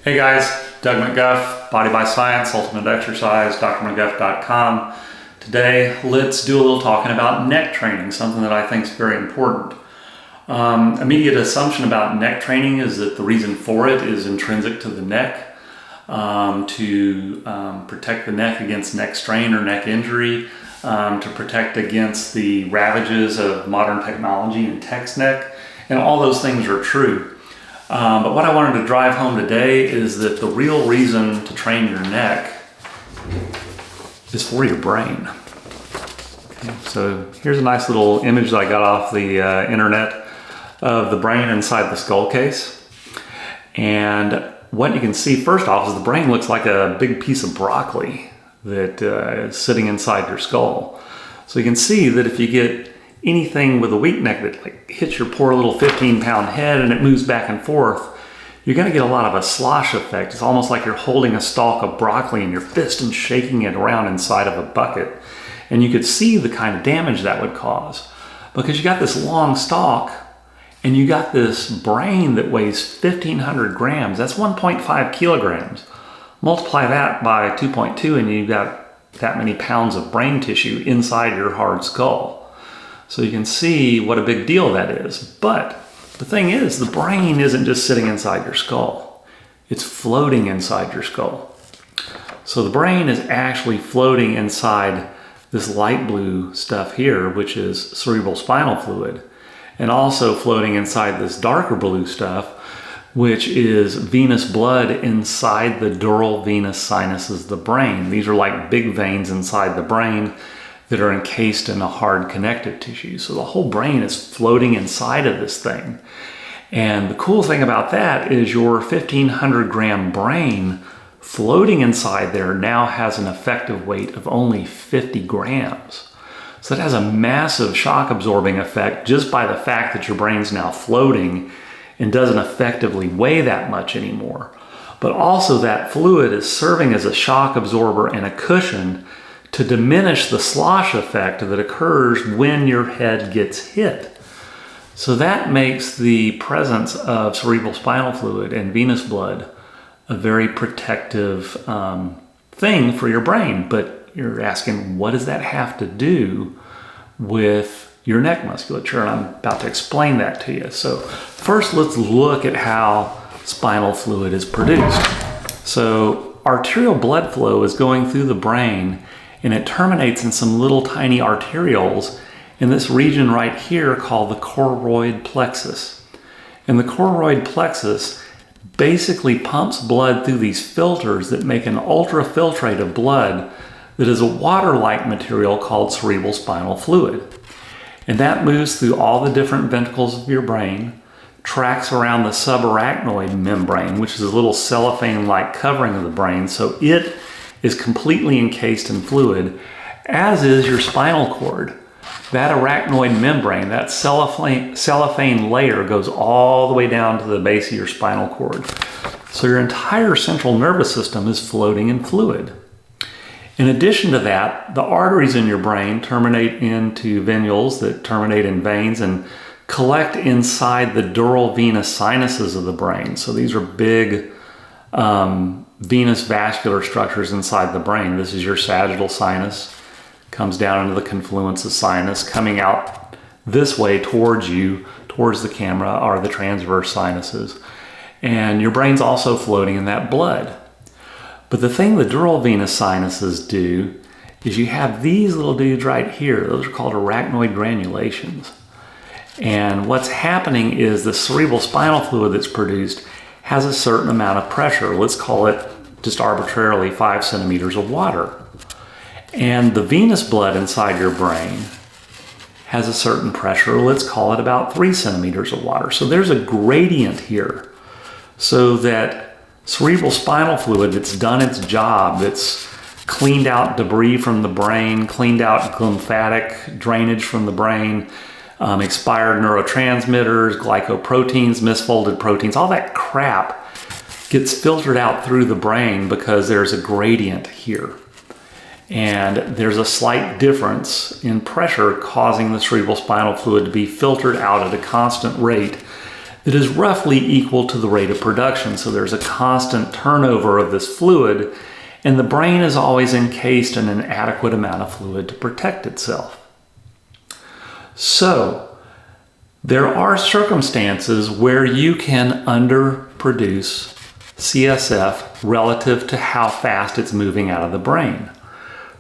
Hey guys, Doug McGuff, Body by Science, Ultimate Exercise, drmcguff.com. Today, let's do a little talking about neck training, something that I think is very important. Immediate assumption about neck training is that the reason for it is intrinsic to the neck, to protect the neck against neck strain or neck injury, to protect against the ravages of modern technology and text neck, and all those things are true. But what I wanted to drive home today is that the real reason to train your neck is for your brain. Okay, so here's a nice little image that I got off the internet of the brain inside the skull case. And what you can see first off is the brain looks like a big piece of broccoli that is sitting inside your skull. So you can see that if you get anything with a weak neck that like hits your poor little 15-pound head and it moves back and forth, you're going to get a lot of a slosh effect. It's almost like you're holding a stalk of broccoli in your fist and shaking it around inside of a bucket. And you could see the kind of damage that would cause, because you got this long stalk and you got this brain that weighs 1,500 grams. That's 1.5 kilograms. Multiply that by 2.2 and you've got that many pounds of brain tissue inside your hard skull. So you can see what a big deal that is. But the thing is, the brain isn't just sitting inside your skull. It's floating inside your skull. So the brain is actually floating inside this light blue stuff here, which is cerebral spinal fluid, and also floating inside this darker blue stuff, which is venous blood inside the dural venous sinuses of the brain. These are like big veins inside the brain that are encased in a hard connective tissue. So the whole brain is floating inside of this thing. And the cool thing about that is your 1,500 gram brain floating inside there now has an effective weight of only 50 grams. So that has a massive shock absorbing effect just by the fact that your brain's now floating and doesn't effectively weigh that much anymore. But also that fluid is serving as a shock absorber and a cushion to diminish the slosh effect that occurs when your head gets hit. So that makes the presence of cerebral spinal fluid and venous blood a very protective thing for your brain. But you're asking, what does that have to do with your neck musculature? And I'm about to explain that to you. So first, let's look at how spinal fluid is produced. So arterial blood flow is going through the brain, and it terminates in some little tiny arterioles in this region right here called the choroid plexus. And the choroid plexus basically pumps blood through these filters that make an ultrafiltrate of blood that is a water-like material called cerebral spinal fluid. And that moves through all the different ventricles of your brain, tracks around the subarachnoid membrane, which is a little cellophane-like covering of the brain, so it is completely encased in fluid, as is your spinal cord. That arachnoid membrane, that cellophane layer, goes all the way down to the base of your spinal cord. So your entire central nervous system is floating in fluid. In addition to that, the arteries in your brain terminate into venules that terminate in veins and collect inside the dural venous sinuses of the brain. So these are big venous vascular structures inside the brain. This is your sagittal sinus, comes down into the confluence of sinus, coming out this way towards you, towards the camera, are the transverse sinuses. And your brain's also floating in that blood. But the thing the dural venous sinuses do is you have these little dudes right here. Those are called arachnoid granulations. And what's happening is the cerebral spinal fluid that's produced has a certain amount of pressure. Let's call it, just arbitrarily, 5 centimeters of water. And the venous blood inside your brain has a certain pressure. Let's call it about 3 centimeters of water. So there's a gradient here, so that cerebral spinal fluid that's done its job, that's cleaned out debris from the brain, cleaned out lymphatic drainage from the brain, expired neurotransmitters, glycoproteins, misfolded proteins, all that crap gets filtered out through the brain because there's a gradient here. And there's a slight difference in pressure causing the cerebral spinal fluid to be filtered out at a constant rate that is roughly equal to the rate of production. So there's a constant turnover of this fluid, and the brain is always encased in an adequate amount of fluid to protect itself. So there are circumstances where you can underproduce CSF relative to how fast it's moving out of the brain.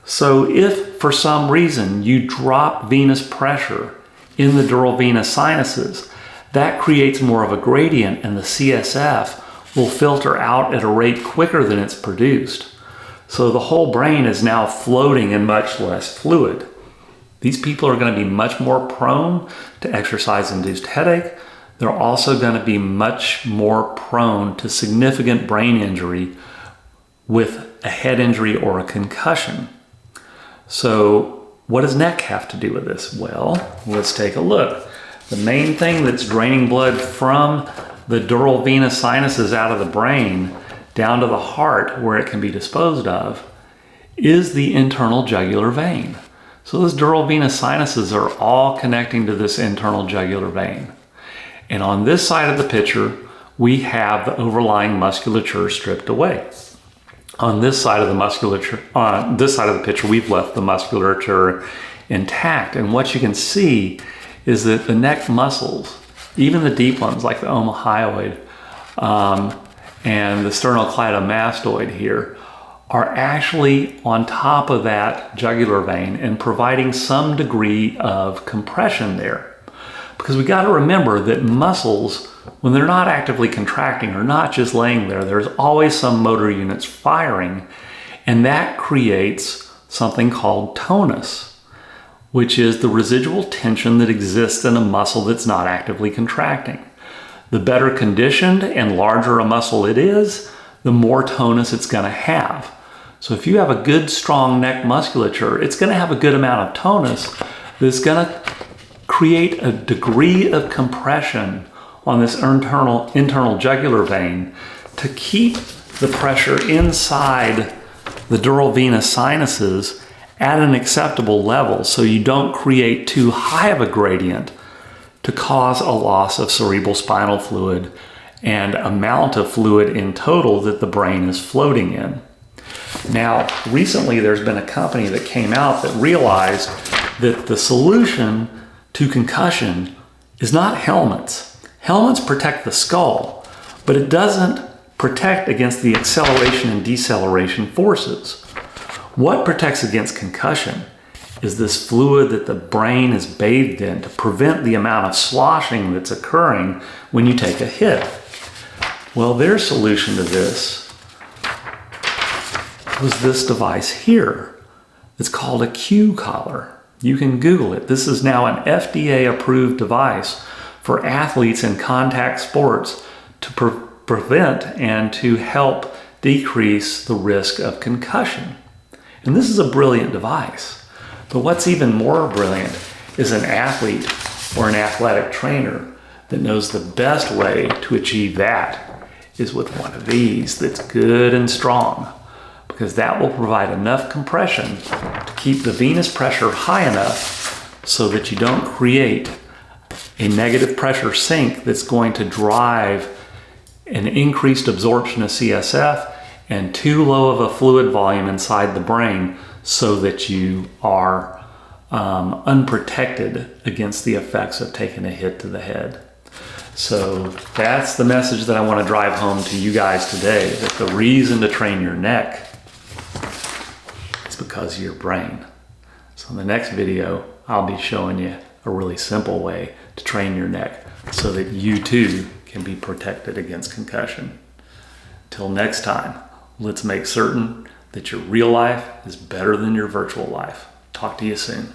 So if for some reason you drop venous pressure in the dural venous sinuses, that creates more of a gradient, and the CSF will filter out at a rate quicker than it's produced. So the whole brain is now floating in much less fluid. These people are going to be much more prone to exercise-induced headache. They're also going to be much more prone to significant brain injury with a head injury or a concussion. So what does neck have to do with this? Well, let's take a look. The main thing that's draining blood from the dural venous sinuses out of the brain down to the heart where it can be disposed of is the internal jugular vein. So those dural venous sinuses are all connecting to this internal jugular vein. And on this side of the picture, we have the overlying musculature stripped away. On this side of the picture, we've left the musculature intact. And what you can see is that the neck muscles, even the deep ones like the omohyoid and the sternocleidomastoid here, are actually on top of that jugular vein and providing some degree of compression there. Because we got to remember that muscles, when they're not actively contracting, are not just laying there. There's always some motor units firing, and that creates something called tonus, which is the residual tension that exists in a muscle that's not actively contracting. The better conditioned and larger a muscle it is, the more tonus it's going to have. So if you have a good, strong neck musculature, it's going to have a good amount of tonus that's going to create a degree of compression on this internal jugular vein to keep the pressure inside the dural venous sinuses at an acceptable level, so you don't create too high of a gradient to cause a loss of cerebral spinal fluid and amount of fluid in total that the brain is floating in. Now, recently there's been a company that came out that realized that the solution to concussion is not helmets. Helmets protect the skull, but it doesn't protect against the acceleration and deceleration forces. What protects against concussion is this fluid that the brain is bathed in to prevent the amount of sloshing that's occurring when you take a hit. Well, their solution to this was this device here. It's called a Q collar. You can Google it. This is now an FDA-approved device for athletes in contact sports to prevent and to help decrease the risk of concussion. And this is a brilliant device. But what's even more brilliant is an athlete or an athletic trainer that knows the best way to achieve that is with one of these that's good and strong, because that will provide enough compression to keep the venous pressure high enough so that you don't create a negative pressure sink that's going to drive an increased absorption of CSF and too low of a fluid volume inside the brain so that you are unprotected against the effects of taking a hit to the head. So that's the message that I want to drive home to you guys today, that the reason to train your neck is because of your brain. So in the next video, I'll be showing you a really simple way to train your neck so that you too can be protected against concussion. Till next time, let's make certain that your real life is better than your virtual life. Talk to you soon.